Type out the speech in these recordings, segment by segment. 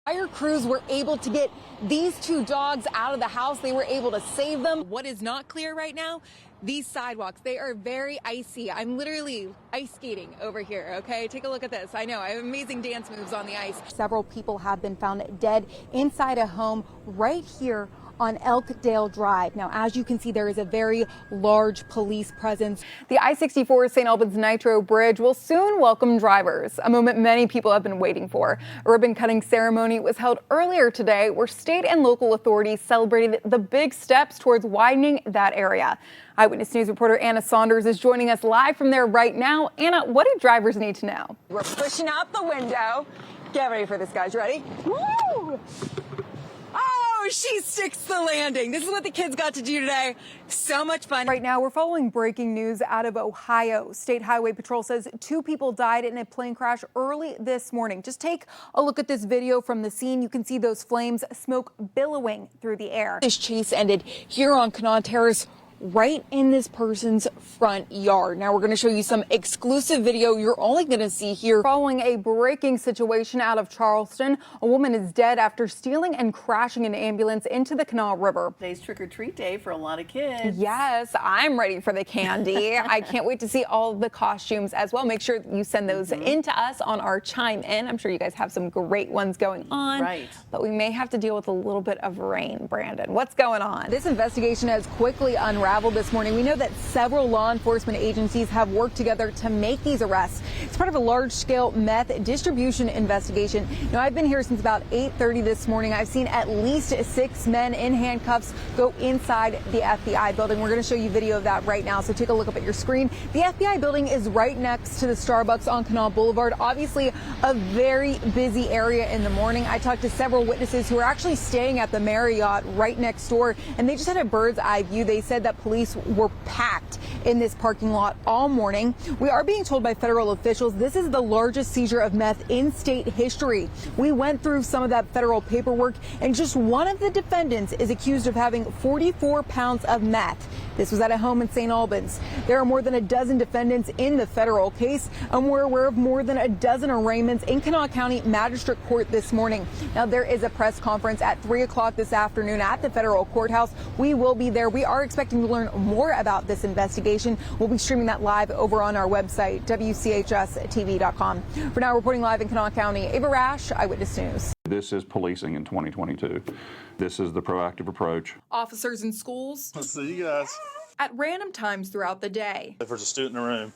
Fire crews were able to get these two dogs out of the house. They were able to save them. What is not clear right now, these sidewalks, they are very icy. I'm literally ice skating over here, okay? Take a look at this. I know, I have amazing dance moves on the ice. Several people have been found dead inside a home right here on Elkdale Drive. Now, as you can see, there is a very large police presence. The I-64 St. Albans Nitro Bridge will soon welcome drivers, a moment many people have been waiting for. A ribbon-cutting ceremony was held earlier today where state and local authorities celebrated the big steps towards widening that area. Eyewitness News reporter Anna Saunders is joining us live from there right now. Anna, what do drivers need to know? We're pushing out the window. Get ready for this, guys. Ready? Woo! Oh, she sticks the landing. This is what the kids got to do today. So much fun. Right now, we're following breaking news out of Ohio. State Highway Patrol says 2 people died in a plane crash early this morning. Just take a look at this video from the scene. You can see those flames, smoke billowing through the air. This chase ended here on Kanawha Terrace, right in this person's front yard. Now we're going to show you some exclusive video you're only going to see here. Following a breaking situation out of Charleston, a woman is dead after stealing and crashing an ambulance into the Kanawha River. Today's trick-or-treat day for a lot of kids. Yes, I'm ready for the candy. I can't wait to see all the costumes as well. Make sure you send those in to us on our Chime In. I'm sure you guys have some great ones going on. Right. But we may have to deal with a little bit of rain. Brandon, what's going on? This investigation has quickly unraveled this morning. We know that several law enforcement agencies have worked together to make these arrests. It's part of a large-scale meth distribution investigation. Now, I've been here since about 8:30 this morning. I've seen at least 6 men in handcuffs go inside the FBI building. We're going to show you video of that right now, so take a look up at your screen. The FBI building is right next to the Starbucks on Kanawha Boulevard. Obviously, a very busy area in the morning. I talked to several witnesses who are actually staying at the Marriott right next door, and they just had a bird's eye view. They said that police were packed in this parking lot all morning. We are being told by federal officials this is the largest seizure of meth in state history. We went through some of that federal paperwork, and just one of the defendants is accused of having 44 pounds of meth. This was at a home in St. Albans. There are more than a dozen defendants in the federal case, and we're aware of more than a dozen arraignments in Kanawha County Magistrate Court this morning. Now, there is a press conference at 3 o'clock this afternoon at the federal courthouse. We will be there. We are expecting to learn more about this investigation. We'll be streaming that live over on our website, WCHSTV.com. For now, reporting live in Kanawha County, Ava Rash, Eyewitness News. This is policing in 2022. This is the proactive approach. Officers in schools. Let's see you guys. At random times throughout the day. If there's a student in the room,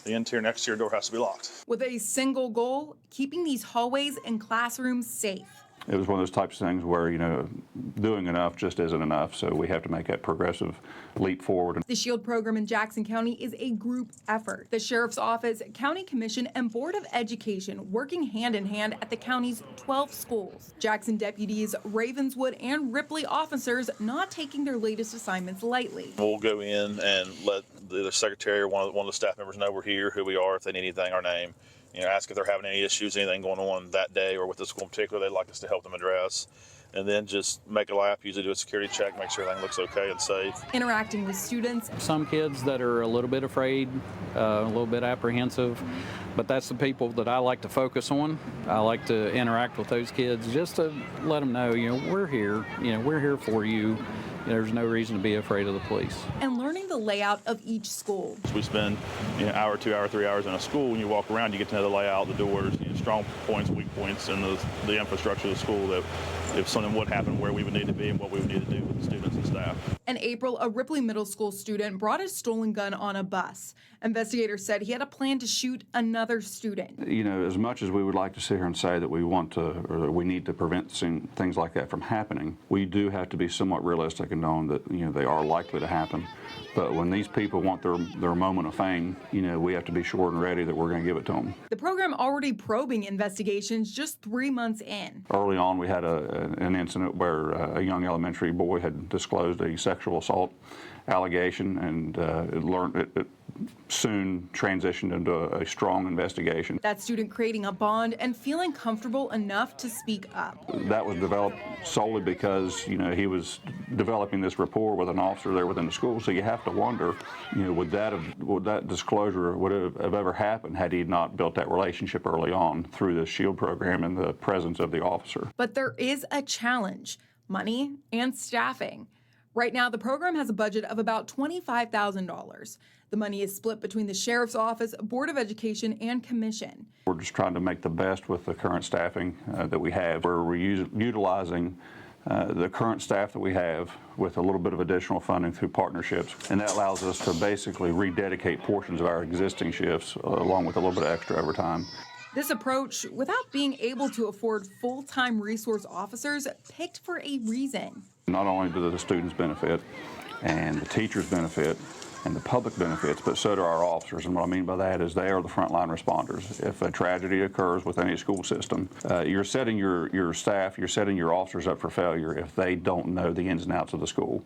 the interior and exterior door has to be locked. With a single goal, keeping these hallways and classrooms safe. It was one of those types of things where, doing enough just isn't enough, so we have to make that progressive leap forward. The SHIELD program in Jackson County is a group effort. The Sheriff's Office, County Commission, and Board of Education working hand in hand at the county's 12 schools. Jackson deputies, Ravenswood, and Ripley officers not taking their latest assignments lightly. We'll go in and let the secretary or one of the staff members know we're here, who we are, if they need anything, our name. Ask if they're having any issues, anything going on that day or with the school in particular they'd like us to help them address. And then just make a lap, usually do a security check, make sure everything looks okay and safe. Interacting with students. Some kids that are a little bit afraid, a little bit apprehensive, but that's the people that I like to focus on. I like to interact with those kids just to let them know, we're here, we're here for you. There's no reason to be afraid of the police. And learning the layout of each school. We spend an hour, 2 hours, 3 hours in a school. When you walk around, you get to know the layout, the doors, strong points, weak points, and the infrastructure of the school, that if something would happen, where we would need to be and what we would need to do with the students and staff. In April, a Ripley Middle School student brought a stolen gun on a bus. Investigators said he had a plan to shoot another student. As much as we would like to sit here and say that we want to, or that we need to prevent things like that from happening, we do have to be somewhat realistic and knowing that, they are likely to happen. But when these people want their moment of fame, we have to be sure and ready that we're going to give it to them. The program already probing investigations just 3 months in. Early on, we had an incident where a young elementary boy had disclosed a sexual assault allegation, and it soon transitioned into a strong investigation. That student creating a bond and feeling comfortable enough to speak up. That was developed solely because, he was developing this rapport with an officer there within the school. So you have to wonder, would that disclosure have ever happened had he not built that relationship early on through this SHIELD program and the presence of the officer. But there is a challenge: money and staffing. Right now, the program has a budget of about $25,000. The money is split between the Sheriff's Office, Board of Education, and Commission. We're just trying to make the best with the current staffing that we have. We're utilizing the current staff that we have with a little bit of additional funding through partnerships, and that allows us to basically rededicate portions of our existing shifts along with a little bit of extra overtime. This approach, without being able to afford full-time resource officers, picked for a reason. Not only do the students benefit and the teachers benefit and the public benefits, but so do our officers. And what I mean by that is they are the frontline responders. If a tragedy occurs with any school system, you're setting your staff, you're setting your officers up for failure if they don't know the ins and outs of the school,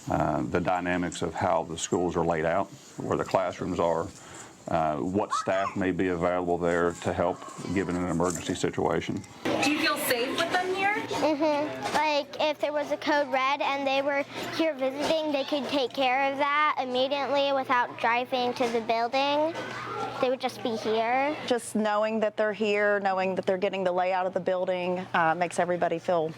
the dynamics of how the schools are laid out, where the classrooms are, what staff may be available there to help given an emergency situation. Do you feel safe with them here? Mm-hmm. Like if there was a code red and they were here visiting, they could take care of that immediately without driving to the building. They would just be here. Just knowing that they're here, knowing that they're getting the layout of the building makes everybody feel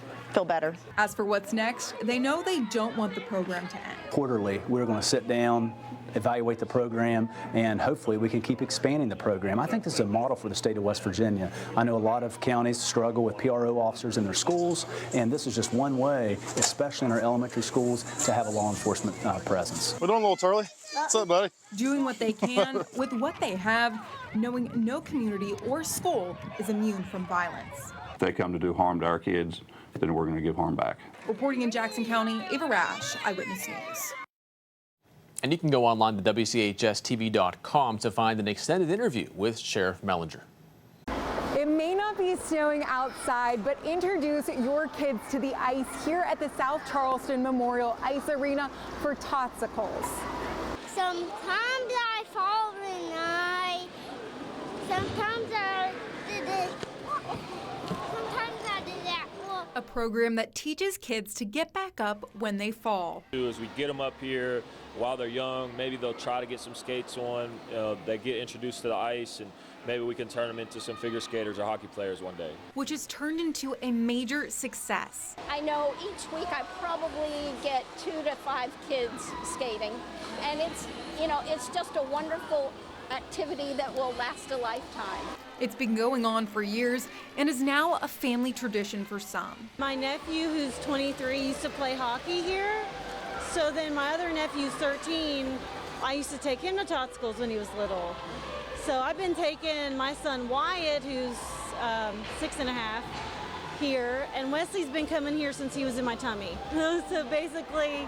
better. As for what's next, they know they don't want the program to end. Quarterly, we're going to sit down, evaluate the program, and hopefully we can keep expanding the program. I think this is a model for the state of West Virginia. I know a lot of counties struggle with PRO officers in their schools, and this is just one way, especially in our elementary schools, to have a law enforcement presence. We're doing a little Charlie. What's up, buddy? Doing what they can with what they have, knowing no community or school is immune from violence. If they come to do harm to our kids, then we're going to give harm back. Reporting in Jackson County, Ava Rash, Eyewitness News. And you can go online to WCHSTV.com to find an extended interview with Sheriff Mellinger. It may not be snowing outside, but introduce your kids to the ice here at the South Charleston Memorial Ice Arena for Totsicles. Sometimes I fall and sometimes I did it. Sometimes I did that. A program that teaches kids to get back up when they fall. As we get them up here while they're young, maybe they'll try to get some skates on. They get introduced to the ice, and maybe we can turn them into some figure skaters or hockey players one day. Which has turned into a major success. I know each week I probably get 2 to 5 kids skating, and it's just a wonderful activity that will last a lifetime. It's been going on for years and is now a family tradition for some. My nephew, who's 23, used to play hockey here. So then my other nephew's 13. I used to take him to Totsicles when he was little. So I've been taking my son Wyatt, who's 6.5, here, and Wesley's been coming here since he was in my tummy. So basically,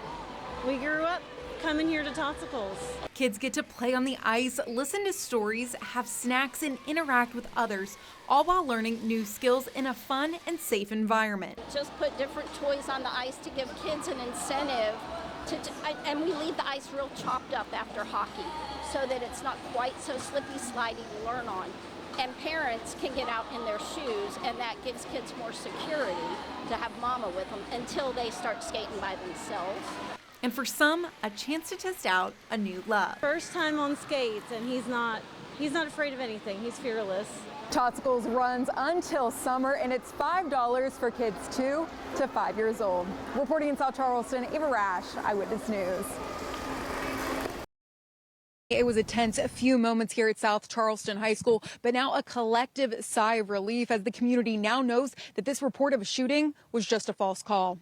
we grew up coming here to Totsicles. Kids get to play on the ice, listen to stories, have snacks, and interact with others, all while learning new skills in a fun and safe environment. Just put different toys on the ice to give kids an incentive and we leave the ice real chopped up after hockey so that it's not quite so slippy slidey to learn on. And parents can get out in their shoes, and that gives kids more security to have mama with them until they start skating by themselves. And for some, a chance to test out a new love. First time on skates, and he's not afraid of anything. He's fearless. Totsicles runs until summer, and it's $5 for kids 2 to 5 years old. Reporting in South Charleston, Ava Rash, Eyewitness News. It was a tense few moments here at South Charleston High School, but now a collective sigh of relief as the community now knows that this report of a shooting was just a false call.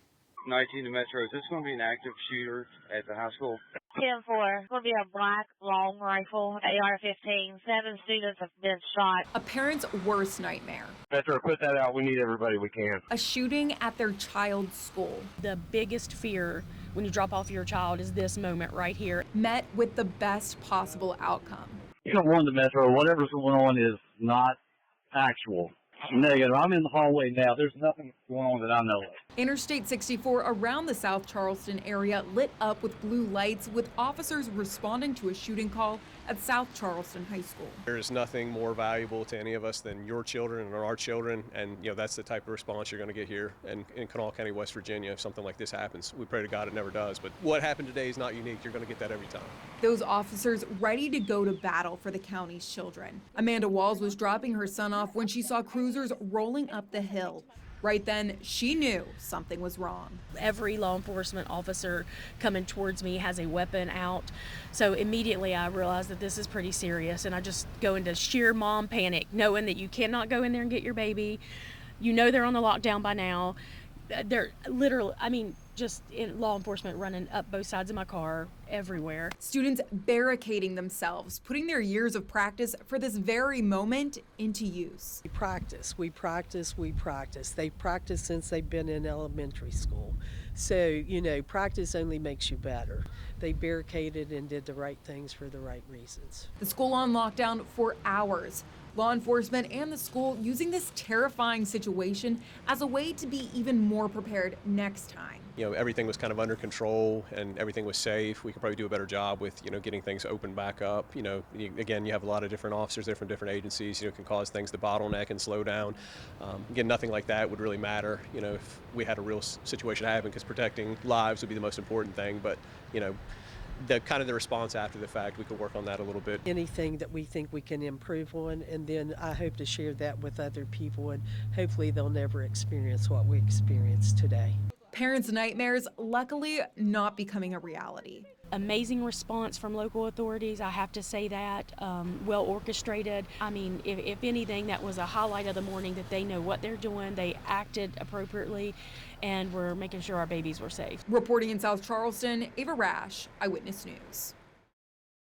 19 to Metro, is this going to be an active shooter at the high school? 10-4. It's going to be a black long rifle, AR-15. 7 students have been shot. A parent's worst nightmare. Metro, put that out. We need everybody we can. A shooting at their child's school. The biggest fear when you drop off your child is this moment right here. Met with the best possible outcome. You don't want the Metro. Whatever's going on is not actual. Negative. I'm in the hallway now. There's nothing going on that I know of. Interstate 64 around the South Charleston area lit up with blue lights, with officers responding to a shooting call at South Charleston High School. There is nothing more valuable to any of us than your children or our children, and that's the type of response you're going to get here in Kanawha County, West Virginia, if something like this happens. We pray to God it never does, but what happened today is not unique. You're going to get that every time. Those officers ready to go to battle for the county's children. Amanda Walls was dropping her son off when she saw cruisers rolling up the hill. Right then, she knew something was wrong. Every law enforcement officer coming towards me has a weapon out. So immediately I realized that this is pretty serious, and I just go into sheer mom panic, knowing that you cannot go in there and get your baby. You know they're on the lockdown by now. They're literally, just in law enforcement running up both sides of my car everywhere. Students barricading themselves, putting their years of practice for this very moment into use. We practice. They've practiced since they've been in elementary school. So, practice only makes you better. They barricaded and did the right things for the right reasons. The school on lockdown for hours. Law enforcement and the school using this terrifying situation as a way to be even more prepared next time. Everything was kind of under control and everything was safe. We could probably do a better job with, getting things open back up. Again, you have a lot of different officers there from different agencies, can cause things to bottleneck and slow down. Again, nothing like that would really matter, if we had a real situation happen, because protecting lives would be the most important thing. But, the response after the fact, we could work on that a little bit. Anything that we think we can improve on, and then I hope to share that with other people, and hopefully they'll never experience what we experienced today. Parents' nightmares luckily not becoming a reality. Amazing response from local authorities, I have to say that, well orchestrated. If anything, that was a highlight of the morning, that they know what they're doing, they acted appropriately, and we're making sure our babies were safe. Reporting in South Charleston, Ava Rash, Eyewitness News.